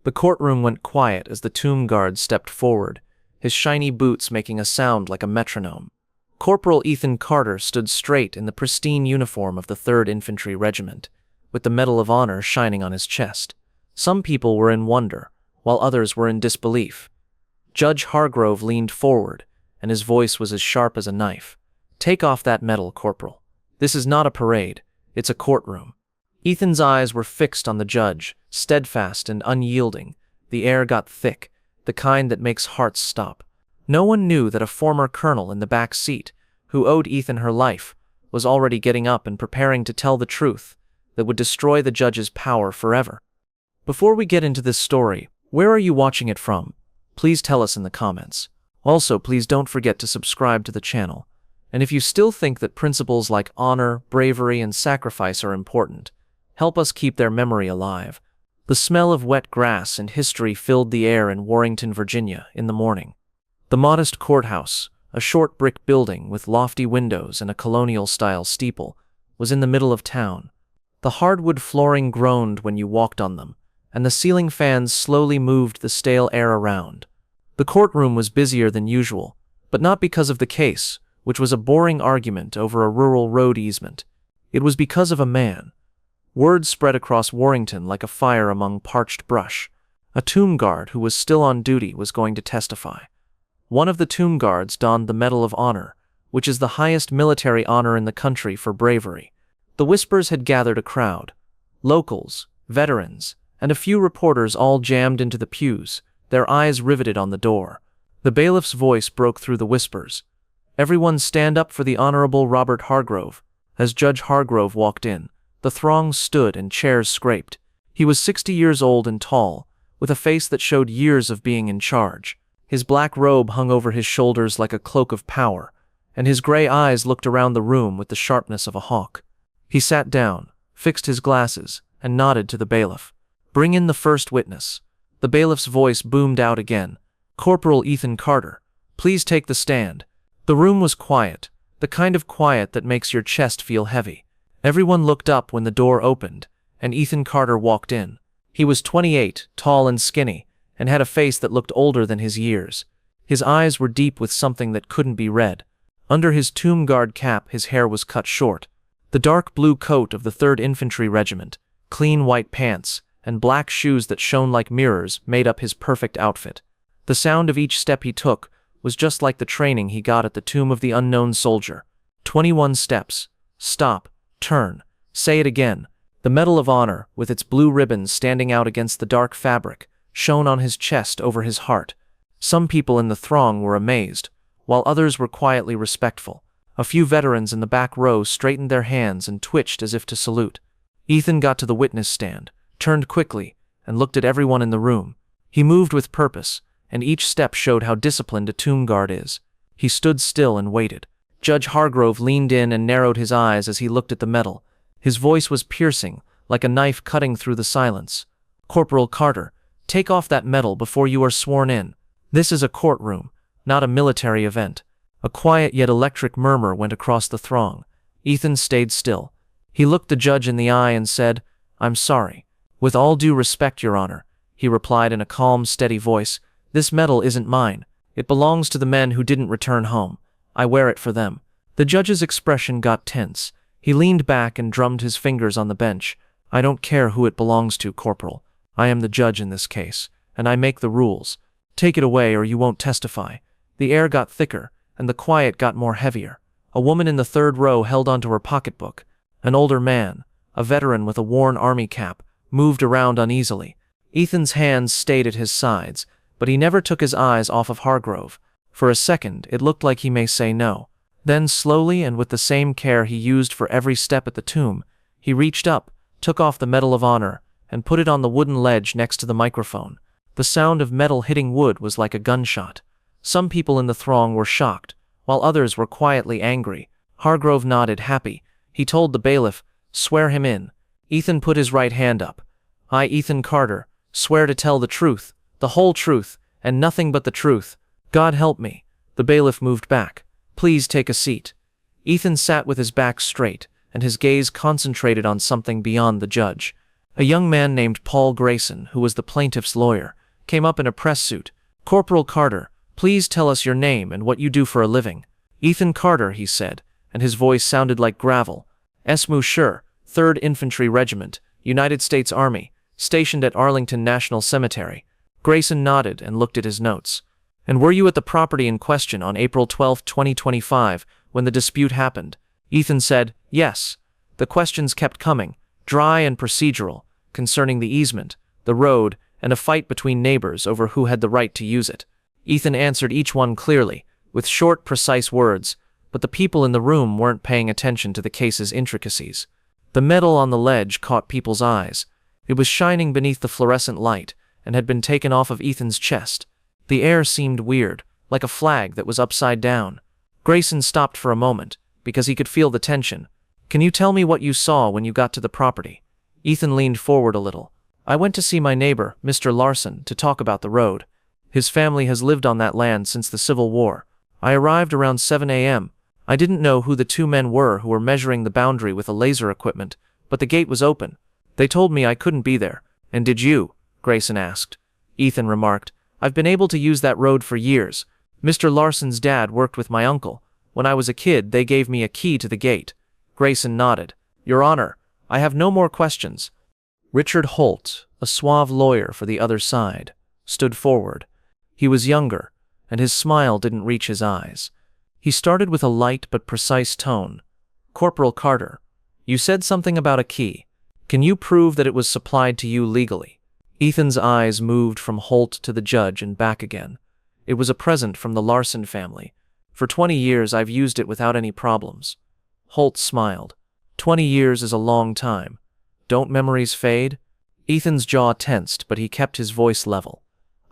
The courtroom went quiet as the tomb guard stepped forward, his shiny boots making a sound like a metronome. Corporal Ethan Carter stood straight in the pristine uniform of the 3rd Infantry Regiment, with the Medal of Honor shining on his chest. Some people were in wonder, while others were in disbelief. Judge Hargrove leaned forward, and his voice was as sharp as a knife. "Take off that medal, Corporal. This is not a parade, it's a courtroom." Ethan's eyes were fixed on the judge, steadfast and unyielding. The air got thick, the kind that makes hearts stop. No one knew that a former colonel in the back seat, who owed Ethan her life, was already getting up and preparing to tell the truth that would destroy the judge's power forever. Before we get into this story, where are you watching it from? Please tell us in the comments. Also, please don't forget to subscribe to the channel. And if you still think that principles like honor, bravery, and sacrifice are important, help us keep their memory alive. The smell of wet grass and history filled the air in Warrenton, Virginia, in the morning. The modest courthouse, a short brick building with lofty windows and a colonial-style steeple, was in the middle of town. The hardwood flooring groaned when you walked on them, and the ceiling fans slowly moved the stale air around. The courtroom was busier than usual, but not because of the case, which was a boring argument over a rural road easement. It was because of a man. Word spread across Warrenton like a fire among parched brush. A tomb guard who was still on duty was going to testify. One of the tomb guards donned the Medal of Honor, which is the highest military honor in the country for bravery. The whispers had gathered a crowd. Locals, veterans, and a few reporters all jammed into the pews, their eyes riveted on the door. The bailiff's voice broke through the whispers. "Everyone stand up for the Honorable Robert Hargrove." As Judge Hargrove walked in, the throng stood and chairs scraped. He was 60 years old and tall, with a face that showed years of being in charge. His black robe hung over his shoulders like a cloak of power, and his gray eyes looked around the room with the sharpness of a hawk. He sat down, fixed his glasses, and nodded to the bailiff. "Bring in the first witness." The bailiff's voice boomed out again. "Corporal Ethan Carter, please take the stand." The room was quiet, the kind of quiet that makes your chest feel heavy. Everyone looked up when the door opened, and Ethan Carter walked in. He was 28, tall and skinny, and had a face that looked older than his years. His eyes were deep with something that couldn't be read. Under his tomb guard cap, his hair was cut short. The dark blue coat of the 3rd Infantry Regiment, clean white pants, and black shoes that shone like mirrors made up his perfect outfit. The sound of each step he took was just like the training he got at the Tomb of the Unknown Soldier. 21 steps. Stop. Turn. Say it again. The Medal of Honor, with its blue ribbons standing out against the dark fabric, shone on his chest over his heart. Some people in the throng were amazed, while others were quietly respectful. A few veterans in the back row straightened their hands and twitched as if to salute. Ethan got to the witness stand, turned quickly, and looked at everyone in the room. He moved with purpose, and each step showed how disciplined a tomb guard is. He stood still and waited. Judge Hargrove leaned in and narrowed his eyes as he looked at the medal. His voice was piercing, like a knife cutting through the silence. "Corporal Carter, take off that medal before you are sworn in. This is a courtroom, not a military event." A quiet yet electric murmur went across the throng. Ethan stayed still. He looked the judge in the eye and said, "I'm sorry." "With all due respect, Your Honor," he replied in a calm, steady voice, "this medal isn't mine. It belongs to the men who didn't return home. I wear it for them." The judge's expression got tense. He leaned back and drummed his fingers on the bench. "I don't care who it belongs to, Corporal. I am the judge in this case, and I make the rules. Take it away or you won't testify." The air got thicker, and the quiet got more heavier. A woman in the 3rd row held onto her pocketbook. An older man, a veteran with a worn army cap, moved around uneasily. Ethan's hands stayed at his sides, but he never took his eyes off of Hargrove. For a second, it looked like he may say no. Then slowly and with the same care he used for every step at the tomb, he reached up, took off the Medal of Honor, and put it on the wooden ledge next to the microphone. The sound of metal hitting wood was like a gunshot. Some people in the throng were shocked, while others were quietly angry. Hargrove nodded, happy. He told the bailiff, "Swear him in." Ethan put his right hand up. "I, Ethan Carter, swear to tell the truth, the whole truth, and nothing but the truth. God help me." The bailiff moved back. "Please take a seat." Ethan sat with his back straight, and his gaze concentrated on something beyond the judge. A young man named Paul Grayson, who was the plaintiff's lawyer, came up in a press suit. "Corporal Carter, please tell us your name and what you do for a living." "Ethan Carter," he said, and his voice sounded like gravel. "Monsieur, 3rd Infantry Regiment, United States Army, stationed at Arlington National Cemetery." Grayson nodded and looked at his notes. "And were you at the property in question on April 12, 2025, when the dispute happened?" Ethan said, "Yes." The questions kept coming, dry and procedural, concerning the easement, the road, and a fight between neighbors over who had the right to use it. Ethan answered each one clearly, with short, precise words, but the people in the room weren't paying attention to the case's intricacies. The metal on the ledge caught people's eyes. It was shining beneath the fluorescent light, and had been taken off of Ethan's chest. The air seemed weird, like a flag that was upside down. Grayson stopped for a moment, because he could feel the tension. "Can you tell me what you saw when you got to the property?" Ethan leaned forward a little. "I went to see my neighbor, Mr. Larson, to talk about the road. His family has lived on that land since the Civil War. I arrived around 7 a.m. I didn't know who the two men were who were measuring the boundary with a laser equipment, but the gate was open. They told me I couldn't be there." "And did you?" Grayson asked. Ethan remarked, "I've been able to use that road for years. Mr. Larson's dad worked with my uncle. When I was a kid, they gave me a key to the gate." Grayson nodded. "Your Honor, I have no more questions." Richard Holt, a suave lawyer for the other side, stood forward. He was younger, and his smile didn't reach his eyes. He started with a light but precise tone. "Corporal Carter, you said something about a key. Can you prove that it was supplied to you legally?" Ethan's eyes moved from Holt to the judge and back again. "It was a present from the Larson family. For 20 years I've used it without any problems." Holt smiled. 20 years is a long time. Don't memories fade?" Ethan's jaw tensed, but he kept his voice level.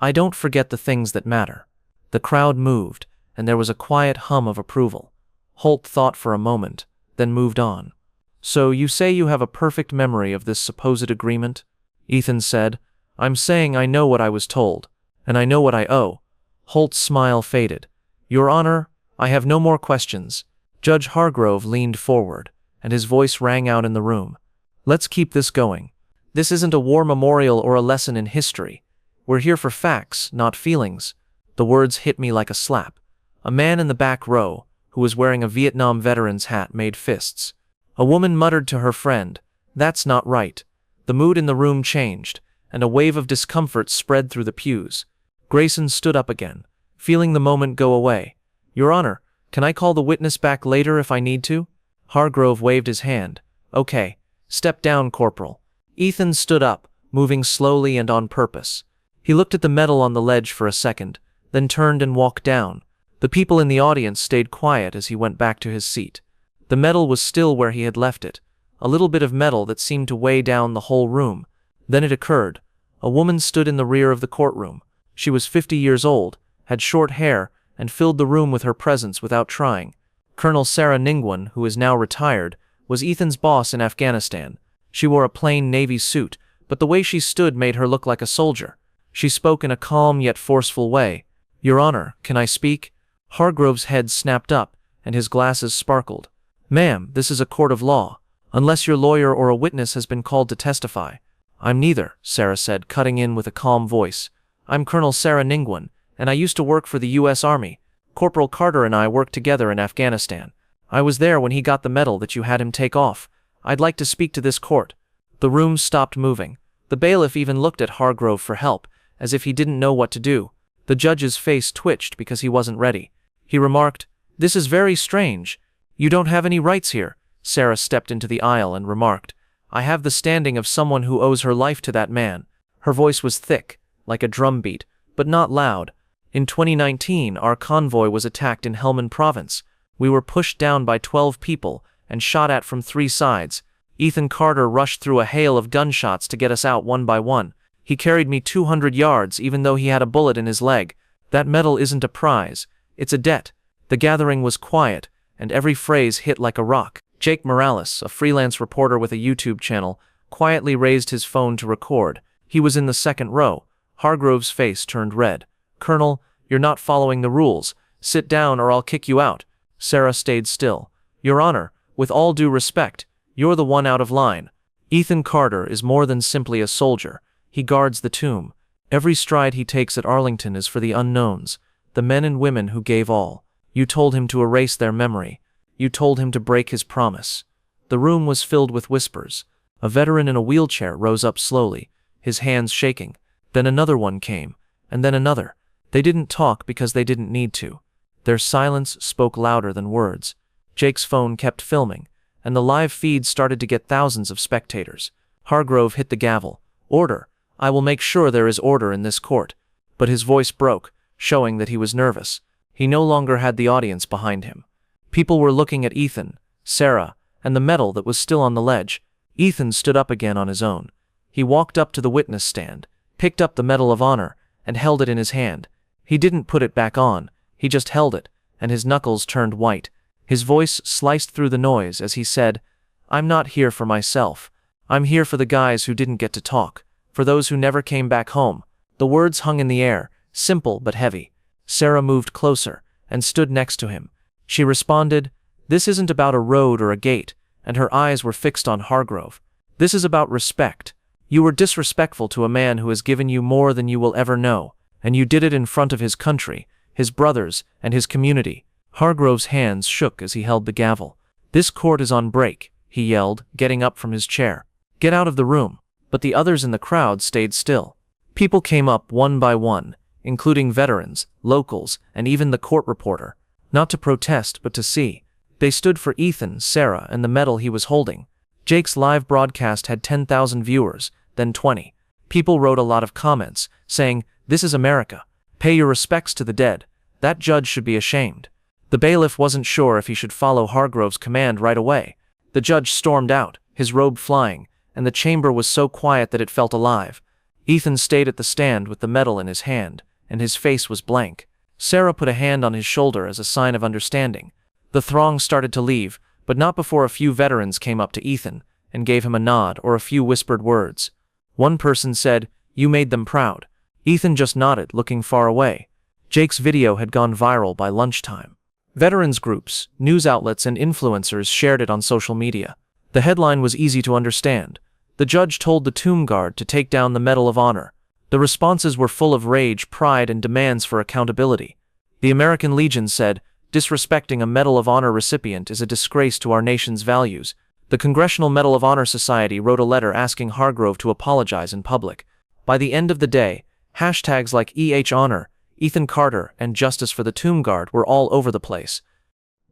"I don't forget the things that matter." The crowd moved, and there was a quiet hum of approval. Holt thought for a moment, then moved on. "So you say you have a perfect memory of this supposed agreement?" Ethan said. "I'm saying I know what I was told, and I know what I owe." Holt's smile faded. "Your Honor, I have no more questions." Judge Hargrove leaned forward, and his voice rang out in the room. "Let's keep this going. This isn't a war memorial or a lesson in history. We're here for facts, not feelings." The words hit me like a slap. A man in the back row, who was wearing a Vietnam veteran's hat, made fists. A woman muttered to her friend, "That's not right." The mood in the room changed, and a wave of discomfort spread through the pews. Grayson stood up again, feeling the moment go away. "Your Honor, can I call the witness back later if I need to?" Hargrove waved his hand. "Okay. Step down, Corporal." Ethan stood up, moving slowly and on purpose. He looked at the metal on the ledge for a second, then turned and walked down. The people in the audience stayed quiet as he went back to his seat. The metal was still where he had left it, a little bit of metal that seemed to weigh down the whole room. Then it occurred. A woman stood in the rear of the courtroom. She was 50 years old, had short hair, and filled the room with her presence without trying. Colonel Sarah Ninguan, who is now retired, was Ethan's boss in Afghanistan. She wore a plain navy suit, but the way she stood made her look like a soldier. She spoke in a calm yet forceful way. "Your Honor, can I speak?" Hargrove's head snapped up, and his glasses sparkled. "Ma'am, this is a court of law, unless your lawyer or a witness has been called to testify." "I'm neither," Sarah said, cutting in with a calm voice. "I'm Colonel Sarah Ninguan, and I used to work for the U.S. Army. Corporal Carter and I worked together in Afghanistan. I was there when he got the medal that you had him take off. I'd like to speak to this court." The room stopped moving. The bailiff even looked at Hargrove for help, as if he didn't know what to do. The judge's face twitched because he wasn't ready. He remarked, "This is very strange. You don't have any rights here." Sarah stepped into the aisle and remarked, "I have the standing of someone who owes her life to that man." Her voice was thick, like a drum beat, but not loud. "In 2019, our convoy was attacked in Helmand Province. We were pushed down by 12 people and shot at from 3 sides. Ethan Carter rushed through a hail of gunshots to get us out one by one. He carried me 200 yards even though he had a bullet in his leg. That medal isn't a prize, it's a debt." The gathering was quiet, and every phrase hit like a rock. Jake Morales, a freelance reporter with a YouTube channel, quietly raised his phone to record. He was in the second row. Hargrove's face turned red. "Colonel, you're not following the rules. Sit down or I'll kick you out." Sarah stayed still. "Your Honor, with all due respect, you're the one out of line." Ethan Carter is more than simply a soldier. He guards the tomb. Every stride he takes at Arlington is for the unknowns, the men and women who gave all. You told him to erase their memory. You told him to break his promise. The room was filled with whispers. A veteran in a wheelchair rose up slowly, his hands shaking. Then another one came, and then another. They didn't talk because they didn't need to. Their silence spoke louder than words. Jake's phone kept filming, and the live feed started to get thousands of spectators. Hargrove hit the gavel. "Order! I will make sure there is order in this court." But his voice broke, showing that he was nervous. He no longer had the audience behind him. People were looking at Ethan, Sarah, and the medal that was still on the ledge. Ethan stood up again on his own. He walked up to the witness stand, picked up the Medal of Honor, and held it in his hand. He didn't put it back on, he just held it, and his knuckles turned white. His voice sliced through the noise as he said, "I'm not here for myself. I'm here for the guys who didn't get to talk, for those who never came back home." The words hung in the air, simple but heavy. Sarah moved closer and stood next to him. She responded, "This isn't about a road or a gate," and her eyes were fixed on Hargrove. "This is about respect. You were disrespectful to a man who has given you more than you will ever know, and you did it in front of his country, his brothers, and his community." Hargrove's hands shook as he held the gavel. "This court is on break," he yelled, getting up from his chair. "Get out of the room." But the others in the crowd stayed still. People came up one by one, including veterans, locals, and even the court reporter. Not to protest, but to see. They stood for Ethan, Sarah, and the medal he was holding. Jake's live broadcast had 10,000 viewers, then 20. People wrote a lot of comments, saying, "This is America. Pay your respects to the dead. That judge should be ashamed." The bailiff wasn't sure if he should follow Hargrove's command right away. The judge stormed out, his robe flying, and the chamber was so quiet that it felt alive. Ethan stayed at the stand with the medal in his hand, and his face was blank. Sarah put a hand on his shoulder as a sign of understanding. The throng started to leave, but not before a few veterans came up to Ethan and gave him a nod or a few whispered words. One person said, "You made them proud." Ethan just nodded, looking far away. Jake's video had gone viral by lunchtime. Veterans groups, news outlets, and influencers shared it on social media. The headline was easy to understand. The judge told the tomb guard to take down the Medal of Honor. The responses were full of rage, pride, and demands for accountability. The American Legion said, "Disrespecting a Medal of Honor recipient is a disgrace to our nation's values." The Congressional Medal of Honor Society wrote a letter asking Hargrove to apologize in public. By the end of the day, hashtags like #EHHonor, Ethan Carter, and Justice for the Tomb Guard were all over the place.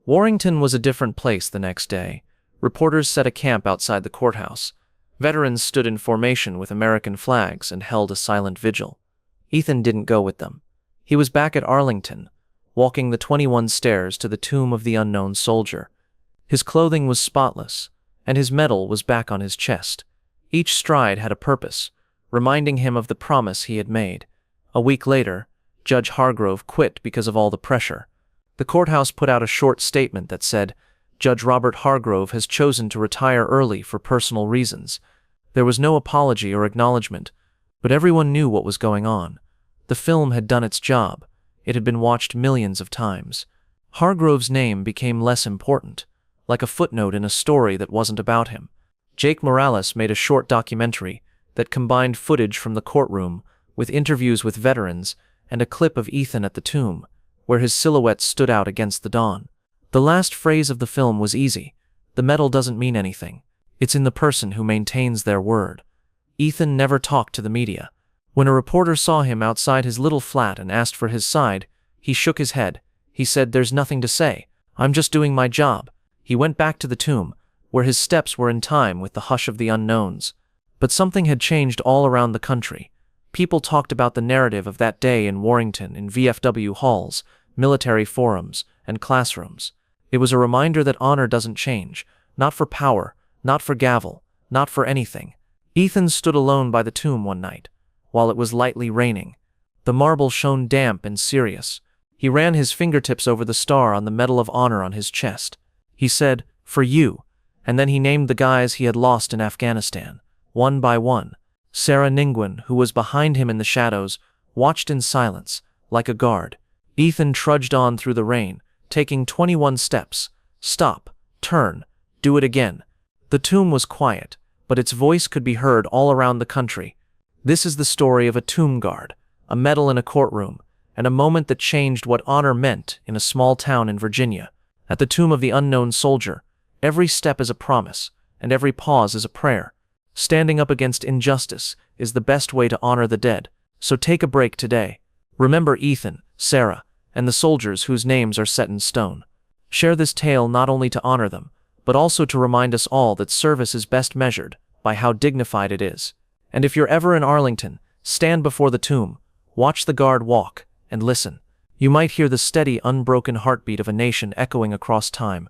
Warrington was a different place the next day. Reporters set a camp outside the courthouse. Veterans stood in formation with American flags and held a silent vigil. Ethan didn't go with them. He was back at Arlington, walking the 21 stairs to the tomb of the unknown soldier. His clothing was spotless, and his medal was back on his chest. Each stride had a purpose, reminding him of the promise he had made. A week later, Judge Hargrove quit because of all the pressure. The courthouse put out a short statement that said, "Judge Robert Hargrove has chosen to retire early for personal reasons." There was no apology or acknowledgement, but everyone knew what was going on. The film had done its job. It had been watched millions of times. Hargrove's name became less important, like a footnote in a story that wasn't about him. Jake Morales made a short documentary that combined footage from the courtroom with interviews with veterans and a clip of Ethan at the tomb, where his silhouette stood out against the dawn. The last phrase of the film was easy. The medal doesn't mean anything. It's in the person who maintains their word. Ethan never talked to the media. When a reporter saw him outside his little flat and asked for his side, he shook his head. He said, "There's nothing to say. I'm just doing my job." He went back to the tomb, where his steps were in time with the hush of the unknowns. But something had changed all around the country. People talked about the narrative of that day in Warrington in VFW halls, military forums, and classrooms. It was a reminder that honor doesn't change, not for power, not for gavel, not for anything. Ethan stood alone by the tomb one night, while it was lightly raining. The marble shone damp and serious. He ran his fingertips over the star on the Medal of Honor on his chest. He said, "For you," and then he named the guys he had lost in Afghanistan, one by one. Sarah Ninguan, who was behind him in the shadows, watched in silence, like a guard. Ethan trudged on through the rain, taking 21 steps. Stop, turn, do it again. The tomb was quiet, but its voice could be heard all around the country. This is the story of a tomb guard, a medal in a courtroom, and a moment that changed what honor meant in a small town in Virginia. At the tomb of the unknown soldier, every step is a promise, and every pause is a prayer. Standing up against injustice is the best way to honor the dead, so take a break today. Remember Ethan, Sarah, and the soldiers whose names are set in stone. Share this tale not only to honor them, but also to remind us all that service is best measured by how dignified it is. And if you're ever in Arlington, stand before the tomb, watch the guard walk, and listen. You might hear the steady, unbroken heartbeat of a nation echoing across time,